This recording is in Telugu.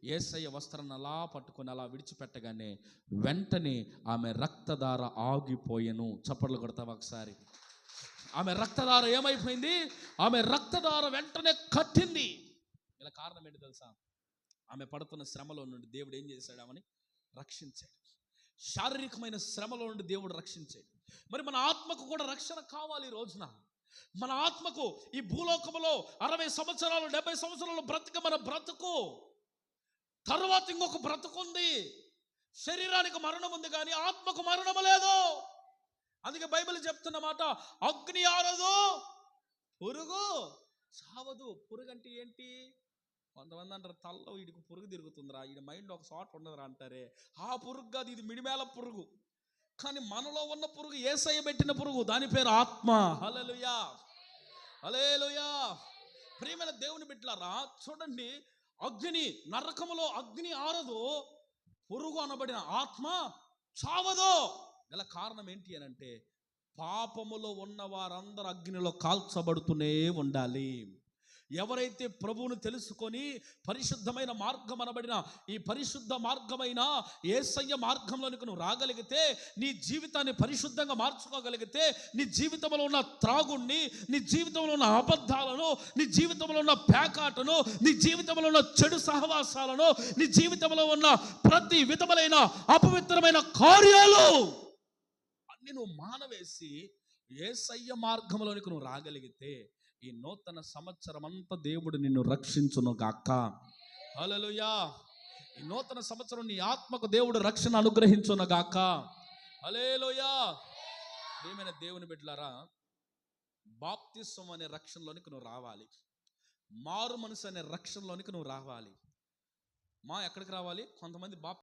యేసయ్య వస్త్రాన్ని అలా పట్టుకొని అలా విడిచిపెట్టగానే వెంటనే ఆమె రక్తధార ఆగిపోయెను. చప్పట్లు కొడతావా ఒకసారి? ఆమె రక్తధార ఏమైపోయింది? ఆమె రక్తధార వెంటనే కట్టింది. ఇలా కారణం ఏంటి తెలుసా? ఆమె పడుతున్న శ్రమలో నుండి దేవుడు ఏం చేశాడు? ఆమెని రక్షించాడు. శారీరకమైన శ్రమలో నుండి దేవుడు రక్షించాడు. మరి మన ఆత్మకు కూడా రక్షణ కావాలి. ఈ రోజున మన ఆత్మకు ఈ భూలోకములో 60 సంవత్సరాలు 70 సంవత్సరాలు మన బ్రతుకు తర్వాత ఇంకొక బ్రతుకుంది. శరీరానికి మరణం ఉంది కానీ ఆత్మకు మరణము లేదు. అందుకే బైబిల్ చెప్తున్న మాట, అగ్ని ఆరదు, పురుగు చావదు. పురుగు అంటే ఏంటి? కొంతమంది అంటారు, తలలో వీడికి పురుగు తిరుగుతుందిరా, వీడి మైండ్ ఒక చోట ఉండదురా అంటారే. ఆ పురుగు కాదు, ఇది మిడిమేల పురుగు. కానీ మనలో ఉన్న పురుగు యేసయ్య పెట్టిన పురుగు, దాని పేరు ఆత్మ. హల్లెలూయా, హల్లెలూయా. ప్రియమైన దేవుని బిడ్డలారా, చూడండి, అగ్ని, నరకములో అగ్ని ఆరదు, పురుగు అనబడిన ఆత్మ చావదు. గల కారణం ఏంటి అని అంటే, పాపములో ఉన్న వారందరూ అగ్నిలో కాల్చబడుతూనే ఉండాలి. ఎవరైతే ప్రభువును తెలుసుకొని పరిశుద్ధమైన మార్గం అనబడిన ఈ పరిశుద్ధ మార్గమైన యేసయ్య మార్గంలోనికి నువ్వు రాగలిగితే, నీ జీవితాన్ని పరిశుద్ధంగా మార్చుకోగలిగితే, నీ జీవితంలో ఉన్న త్రాగుణ్ణి, నీ జీవితంలో ఉన్న అబద్ధాలను, నీ జీవితంలో ఉన్న పేకాటను, నీ జీవితంలో ఉన్న చెడు సహవాసాలను, నీ జీవితంలో ఉన్న ప్రతి విధములైన అపవిత్రమైన కార్యాలు అన్ని నువ్వు మానవేసి యేసయ్య మార్గంలోనికి నువ్వు రాగలిగితే, ఈ నూతన సంవత్సరం అంతా దేవుడు నిన్ను రక్షించును గాక. హల్లెలూయా. ఈ నూతన సంవత్సరం నీ ఆత్మకు దేవుడు రక్షణ అనుగ్రహించును గాక. హల్లెలూయా. ప్రియమైన దేవుని బిడ్డలారా, బాప్తిస్మం అనే రక్షణలోనికి నువ్వు రావాలి. మారు మనసు అనే రక్షణలోనికి నువ్వు రావాలి. ఎక్కడికి రావాలి? కొంతమంది